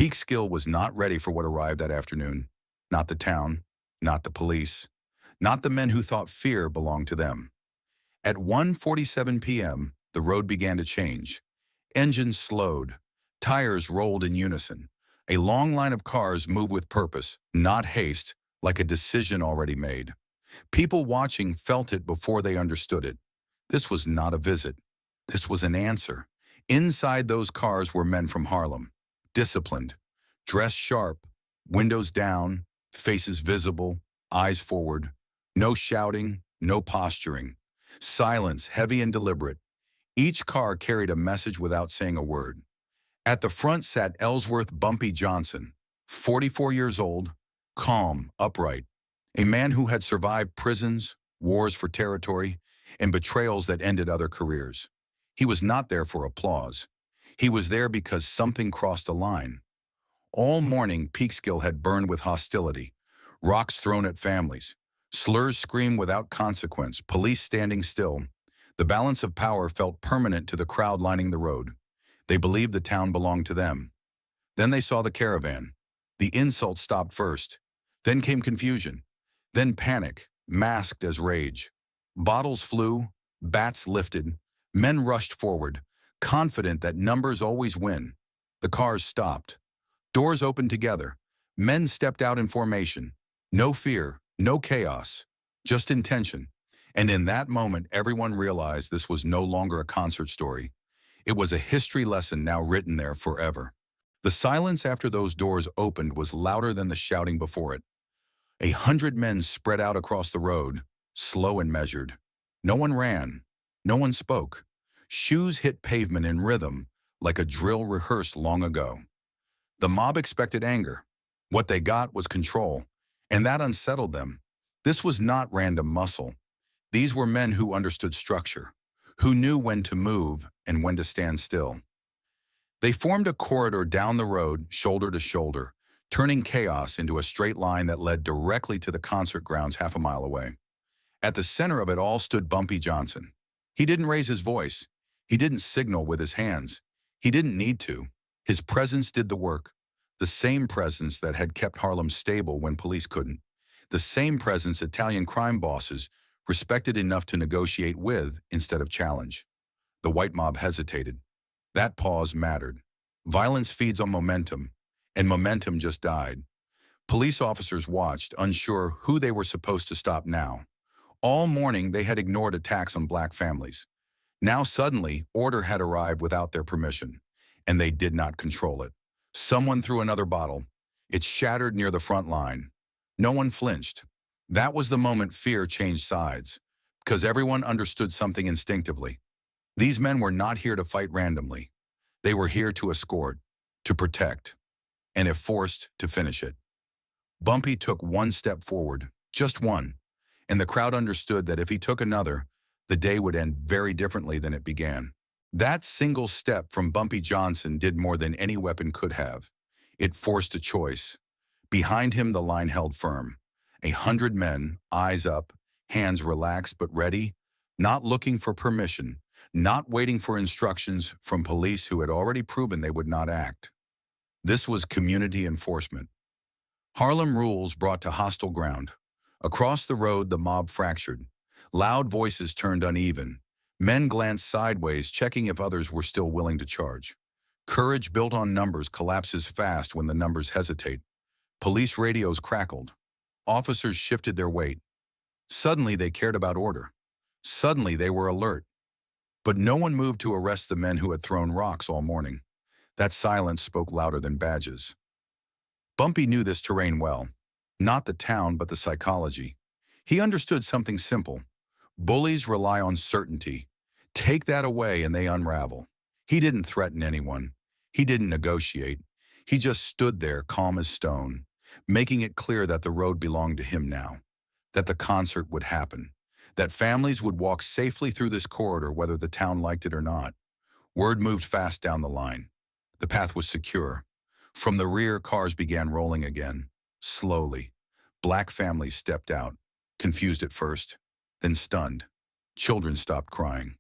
Peakskill was not ready for what arrived that afternoon. Not the town, not the police, not the men who thought fear belonged to them. At 1:47 p.m., the road began to change. Engines slowed. Tires rolled in unison. A long line of cars moved with purpose, not haste, like a decision already made. People watching felt it before they understood it. This was not a visit. This was an answer. Inside those cars were men from Harlem, disciplined, dressed sharp, windows down, faces visible, eyes forward. No shouting, no posturing. Silence, heavy and deliberate. Each car carried a message without saying a word. At the front sat Ellsworth Bumpy Johnson, 44 years old, calm, upright, a man who had survived prisons, wars for territory, and betrayals that ended other careers. He was not there for applause. He was there because something crossed a line. All morning, Peakskill had burned with hostility, rocks thrown at families, slurs screamed without consequence, police standing still. The balance of power felt permanent to the crowd lining the road. They believed the town belonged to them. Then they saw the caravan. The insults stopped first. Then came confusion. Then panic, masked as rage. Bottles flew, bats lifted, men rushed forward, confident that numbers always win. The cars stopped. Doors opened together. Men stepped out in formation. No fear, no chaos, just intention. And in that moment, everyone realized this was no longer a concert story. It was a history lesson now written there forever. The silence after those doors opened was louder than the shouting before it. 100 men spread out across the road, slow and measured. No one ran. No one spoke. Shoes hit pavement in rhythm, like a drill rehearsed long ago. The mob expected anger. What they got was control, and that unsettled them. This was not random muscle. These were men who understood structure, who knew when to move and when to stand still. They formed a corridor down the road, shoulder to shoulder, turning chaos into a straight line that led directly to the concert grounds half a mile away. At the center of it all stood Bumpy Johnson. He didn't raise his voice. He didn't signal with his hands. He didn't need to. His presence did the work. The same presence that had kept Harlem stable when police couldn't. The same presence Italian crime bosses respected enough to negotiate with instead of challenge. The white mob hesitated. That pause mattered. Violence feeds on momentum, and momentum just died. Police officers watched, unsure who they were supposed to stop now. All morning, they had ignored attacks on black families. Now suddenly, order had arrived without their permission, and they did not control it. Someone threw another bottle. It shattered near the front line. No one flinched. That was the moment fear changed sides, because everyone understood something instinctively. These men were not here to fight randomly. They were here to escort, to protect, and if forced, to finish it. Bumpy took one step forward, just one, and the crowd understood that if he took another, the day would end very differently than it began. That single step from Bumpy Johnson did more than any weapon could have. It forced a choice. Behind him, the line held firm. 100 men, eyes up, hands relaxed but ready, not looking for permission, not waiting for instructions from police who had already proven they would not act. This was community enforcement. Harlem rules brought to hostile ground. Across the road, the mob fractured. Loud voices turned uneven. Men glanced sideways, checking if others were still willing to charge. Courage built on numbers collapses fast when the numbers hesitate. Police radios crackled. Officers shifted their weight. Suddenly, they cared about order. Suddenly, they were alert. But no one moved to arrest the men who had thrown rocks all morning. That silence spoke louder than badges. Bumpy knew this terrain well. Not the town, but the psychology. He understood something simple. Bullies rely on certainty. Take that away and they unravel. He didn't threaten anyone. He didn't negotiate. He just stood there, calm as stone, making it clear that the road belonged to him now, that the concert would happen, that families would walk safely through this corridor whether the town liked it or not. Word moved fast down the line. The path was secure. From the rear, cars began rolling again, slowly. Black families stepped out, confused at first, then stunned. Children stopped crying.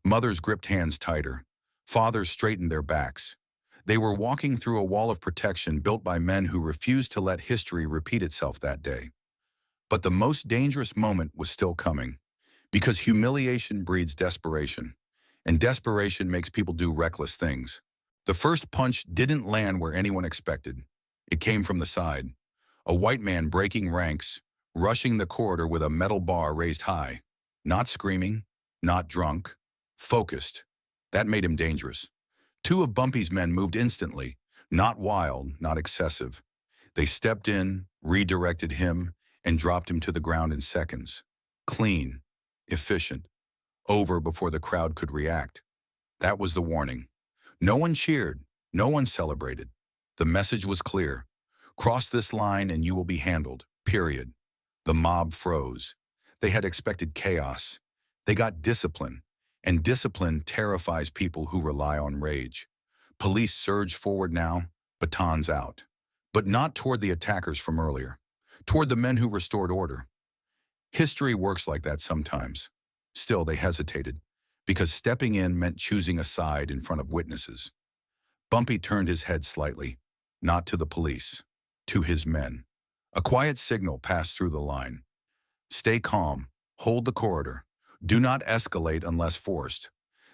Mothers gripped hands tighter. Fathers straightened their backs. They were walking through a wall of protection built by men who refused to let history repeat itself that day. But the most dangerous moment was still coming, because humiliation breeds desperation, and desperation makes people do reckless things. The first punch didn't land where anyone expected. It came from the side. A white man breaking ranks, rushing the corridor with a metal bar raised high. Not screaming, not drunk, focused. That made him dangerous. Two of Bumpy's men moved instantly, not wild, not excessive. They stepped in, redirected him, and dropped him to the ground in seconds. Clean, efficient, over before the crowd could react. That was the warning. No one cheered, no one celebrated. The message was clear. Cross this line and you will be handled, period. The mob froze. They had expected chaos. They got discipline, and discipline terrifies people who rely on rage. Police surged forward now, batons out. But not toward the attackers from earlier, toward the men who restored order. History works like that sometimes. Still, they hesitated, because stepping in meant choosing a side in front of witnesses. Bumpy turned his head slightly, not to the police, to his men. A quiet signal passed through the line. Stay calm, hold the corridor. Do not escalate unless forced.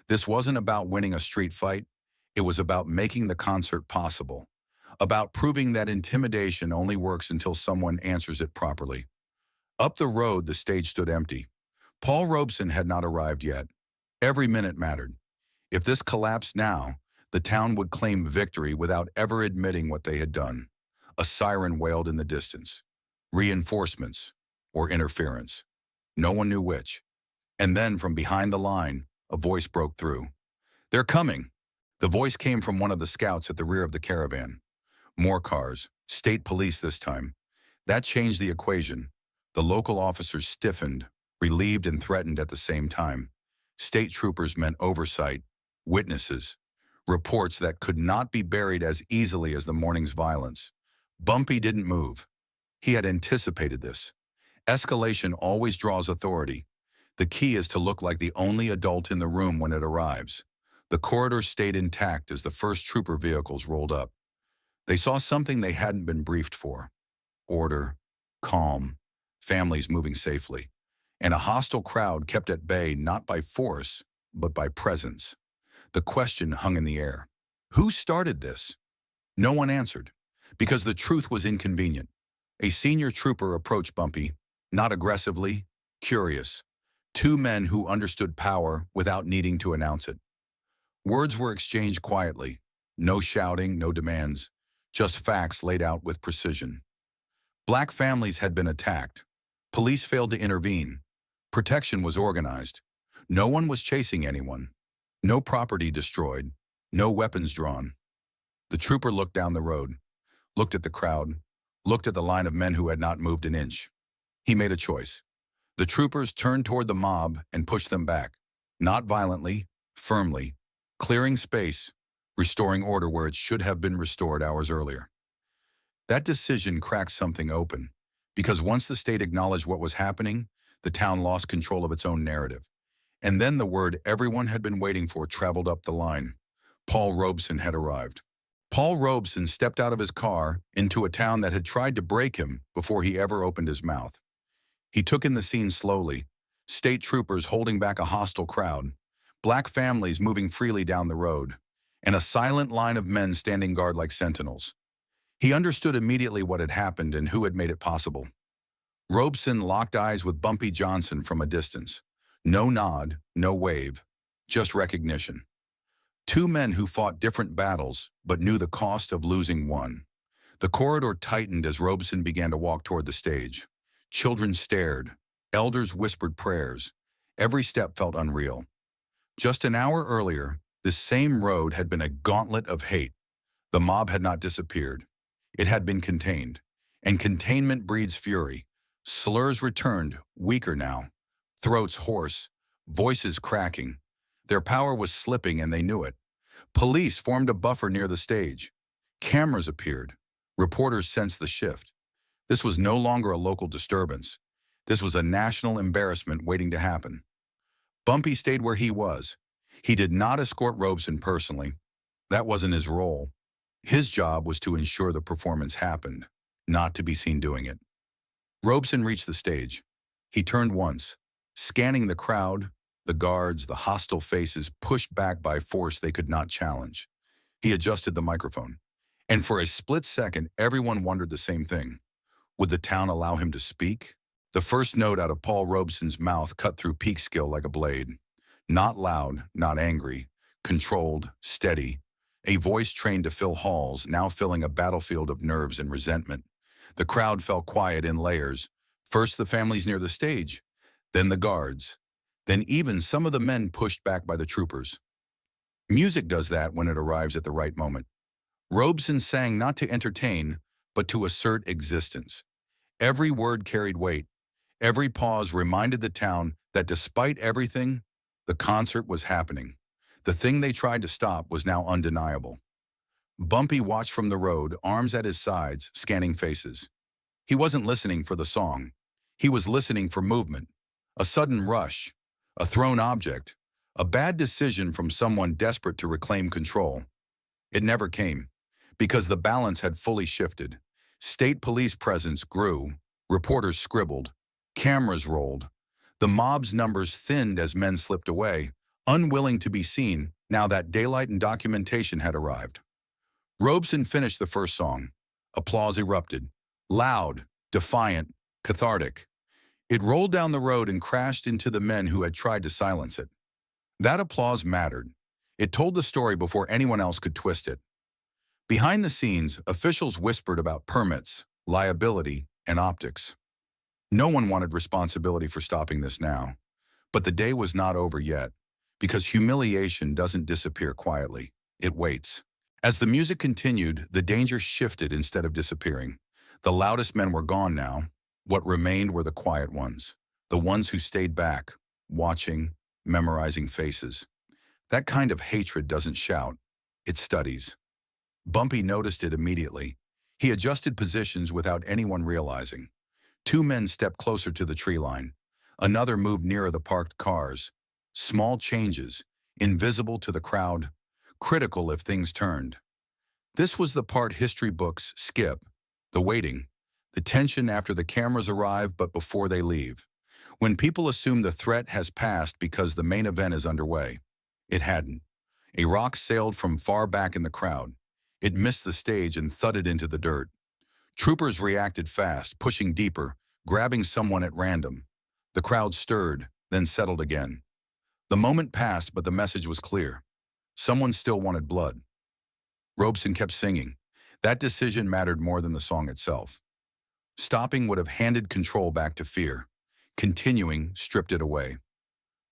This wasn't about winning a street fight. It was about making the concert possible, about proving that intimidation only works until someone answers it properly. Up the road, the stage stood empty. Paul Robeson had not arrived yet. Every minute mattered. If this collapsed now, the town would claim victory without ever admitting what they had done. A siren wailed in the distance. Reinforcements or interference. No one knew which. And then from behind the line, a voice broke through. They're coming. The voice came from one of the scouts at the rear of the caravan. More cars, state police this time. That changed the equation. The local officers stiffened, relieved and threatened at the same time. State troopers meant oversight, witnesses, reports that could not be buried as easily as the morning's violence. Bumpy didn't move. He had anticipated this. Escalation always draws authority. The key is to look like the only adult in the room when it arrives. The corridor stayed intact as the first trooper vehicles rolled up. They saw something they hadn't been briefed for. Order, calm, families moving safely, and a hostile crowd kept at bay not by force, but by presence. The question hung in the air. Who started this? No one answered, because the truth was inconvenient. A senior trooper approached Bumpy, not aggressively, curious. Two men who understood power without needing to announce it. Words were exchanged quietly. No shouting, no demands, just facts laid out with precision. Black families had been attacked. Police failed to intervene. Protection was organized. No one was chasing anyone. No property destroyed. No weapons drawn. The trooper looked down the road, looked at the crowd, looked at the line of men who had not moved an inch. He made a choice. The troopers turned toward the mob and pushed them back, not violently, firmly, clearing space, restoring order where it should have been restored hours earlier. That decision cracked something open, because once the state acknowledged what was happening, the town lost control of its own narrative. And then the word everyone had been waiting for traveled up the line. Paul Robeson had arrived. Paul Robeson stepped out of his car into a town that had tried to break him before he ever opened his mouth. He took in the scene slowly, state troopers holding back a hostile crowd, black families moving freely down the road, and a silent line of men standing guard like sentinels. He understood immediately what had happened and who had made it possible. Robeson locked eyes with Bumpy Johnson from a distance. No nod, no wave, just recognition. Two men who fought different battles but knew the cost of losing one. The corridor tightened as Robeson began to walk toward the stage. Children stared. Elders whispered prayers. Every step felt unreal. Just an hour earlier, this same road had been a gauntlet of hate. The mob had not disappeared. It had been contained. And containment breeds fury. Slurs returned, weaker now. Throats hoarse, voices cracking. Their power was slipping and they knew it. Police formed a buffer near the stage. Cameras appeared. Reporters sensed the shift. This was no longer a local disturbance. This was a national embarrassment waiting to happen. Bumpy stayed where he was. He did not escort Robeson personally. That wasn't his role. His job was to ensure the performance happened, not to be seen doing it. Robeson reached the stage. He turned once, scanning the crowd, the guards, the hostile faces pushed back by force they could not challenge. He adjusted the microphone. And for a split second, everyone wondered the same thing. Would the town allow him to speak? The first note out of Paul Robeson's mouth cut through Peakskill like a blade. Not loud, not angry, controlled, steady. A voice trained to fill halls, now filling a battlefield of nerves and resentment. The crowd fell quiet in layers. First the families near the stage, then the guards, then even some of the men pushed back by the troopers. Music does that when it arrives at the right moment. Robeson sang not to entertain, but to assert existence. Every word carried weight. Every pause reminded the town that despite everything, the concert was happening. The thing they tried to stop was now undeniable. Bumpy watched from the road, arms at his sides, scanning faces. He wasn't listening for the song. He was listening for movement. A sudden rush, a thrown object, a bad decision from someone desperate to reclaim control. It never came, because the balance had fully shifted. State police presence grew, reporters scribbled, cameras rolled. The mob's numbers thinned as men slipped away, unwilling to be seen now that daylight and documentation had arrived. Robeson finished the first song. Applause erupted. Loud, defiant, cathartic. It rolled down the road and crashed into the men who had tried to silence it. That applause mattered. It told the story before anyone else could twist it. Behind the scenes, officials whispered about permits, liability, and optics. No one wanted responsibility for stopping this now. But the day was not over yet, because humiliation doesn't disappear quietly. It waits. As the music continued, the danger shifted instead of disappearing. The loudest men were gone now. What remained were the quiet ones, the ones who stayed back, watching, memorizing faces. That kind of hatred doesn't shout, it studies. Bumpy noticed it immediately. He adjusted positions without anyone realizing. Two men stepped closer to the tree line. Another moved nearer the parked cars. Small changes, invisible to the crowd, critical if things turned. This was the part history books skip, the waiting, the tension after the cameras arrive but before they leave. When people assume the threat has passed because the main event is underway. It hadn't. A rock sailed from far back in the crowd. It missed the stage and thudded into the dirt. Troopers reacted fast, pushing deeper, grabbing someone at random. The crowd stirred, then settled again. The moment passed, but the message was clear. Someone still wanted blood. Robeson kept singing. That decision mattered more than the song itself. Stopping would have handed control back to fear. Continuing stripped it away.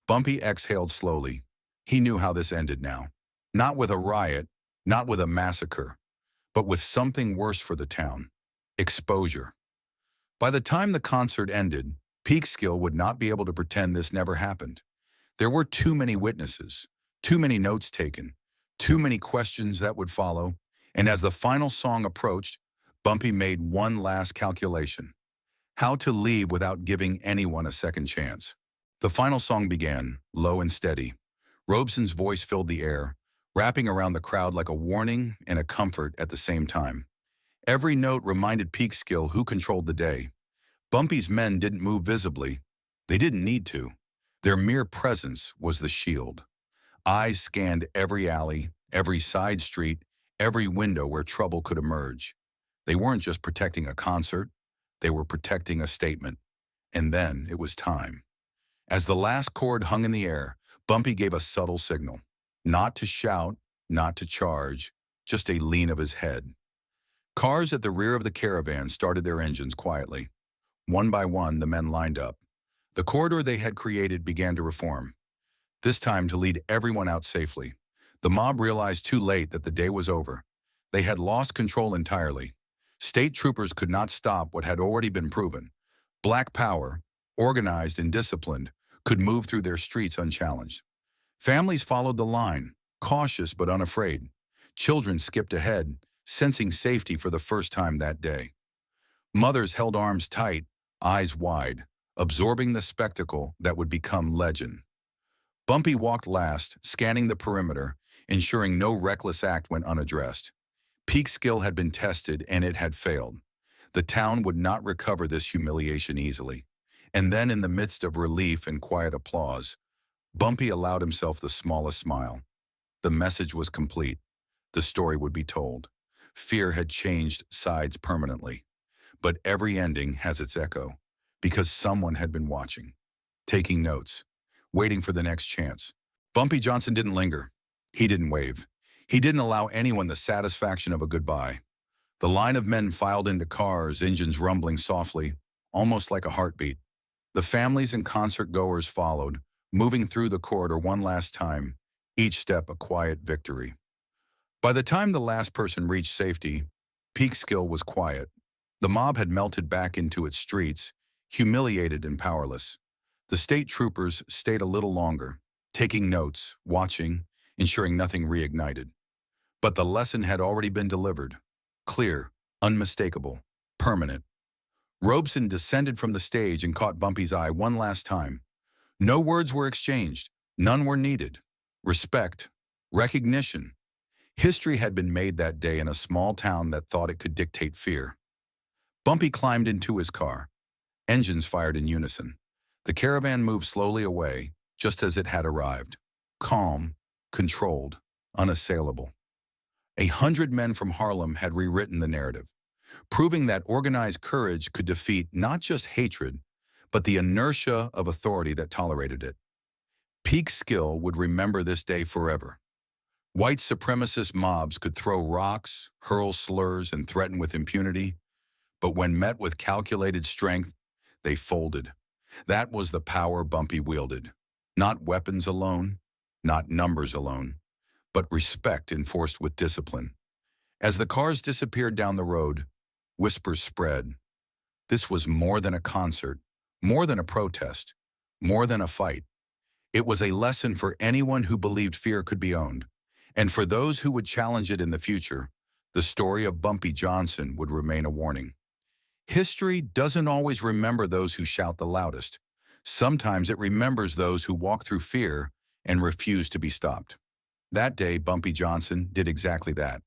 Bumpy exhaled slowly. He knew how this ended now. Not with a riot, not with a massacre, but with something worse for the town. Exposure. By the time the concert ended, Peakskill would not be able to pretend this never happened. There were too many witnesses, too many notes taken, too many questions that would follow, and as the final song approached, Bumpy made one last calculation. How to leave without giving anyone a second chance. The final song began, low and steady. Robeson's voice filled the air, wrapping around the crowd like a warning and a comfort at the same time. Every note reminded Peakskill who controlled the day. Bumpy's men didn't move visibly. They didn't need to. Their mere presence was the shield. Eyes scanned every alley, every side street, every window where trouble could emerge. They weren't just protecting a concert, they were protecting a statement. And then it was time. As the last chord hung in the air, Bumpy gave a subtle signal. Not to shout, not to charge, just a lean of his head. Cars at the rear of the caravan started their engines quietly. One by one, the men lined up. The corridor they had created began to reform, this time to lead everyone out safely. The mob realized too late that the day was over. They had lost control entirely. State troopers could not stop what had already been proven. Black power, organized and disciplined, could move through their streets unchallenged. Families followed the line, cautious but unafraid. Children skipped ahead, sensing safety for the first time that day. Mothers held arms tight, eyes wide, absorbing the spectacle that would become legend. Bumpy walked last, scanning the perimeter, ensuring no reckless act went unaddressed. Peakskill had been tested and it had failed. The town would not recover this humiliation easily. And then in the midst of relief and quiet applause, Bumpy allowed himself the smallest smile. The message was complete. The story would be told. Fear had changed sides permanently. But every ending has its echo, because someone had been watching, taking notes, waiting for the next chance. Bumpy Johnson didn't linger. He didn't wave. He didn't allow anyone the satisfaction of a goodbye. The line of men filed into cars, engines rumbling softly, almost like a heartbeat. The families and concert goers followed, moving through the corridor one last time, each step a quiet victory. By the time the last person reached safety, Peakskill was quiet. The mob had melted back into its streets, humiliated and powerless. The state troopers stayed a little longer, taking notes, watching, ensuring nothing reignited. But the lesson had already been delivered. Clear, unmistakable, permanent. Robeson descended from the stage and caught Bumpy's eye one last time. No words were exchanged. None were needed. Respect, recognition. History had been made that day in a small town that thought it could dictate fear. Bumpy climbed into his car. Engines fired in unison. The caravan moved slowly away, just as it had arrived. Calm, controlled, unassailable. 100 men from Harlem had rewritten the narrative, proving that organized courage could defeat not just hatred, but the inertia of authority that tolerated it. Peakskill would remember this day forever. White supremacist mobs could throw rocks, hurl slurs, and threaten with impunity, but when met with calculated strength, they folded. That was the power Bumpy wielded. Not weapons alone, not numbers alone, but respect enforced with discipline. As the cars disappeared down the road, whispers spread. This was more than a concert, more than a protest, more than a fight. It was a lesson for anyone who believed fear could be owned. And for those who would challenge it in the future, the story of Bumpy Johnson would remain a warning. History doesn't always remember those who shout the loudest. Sometimes it remembers those who walk through fear and refuse to be stopped. That day, Bumpy Johnson did exactly that.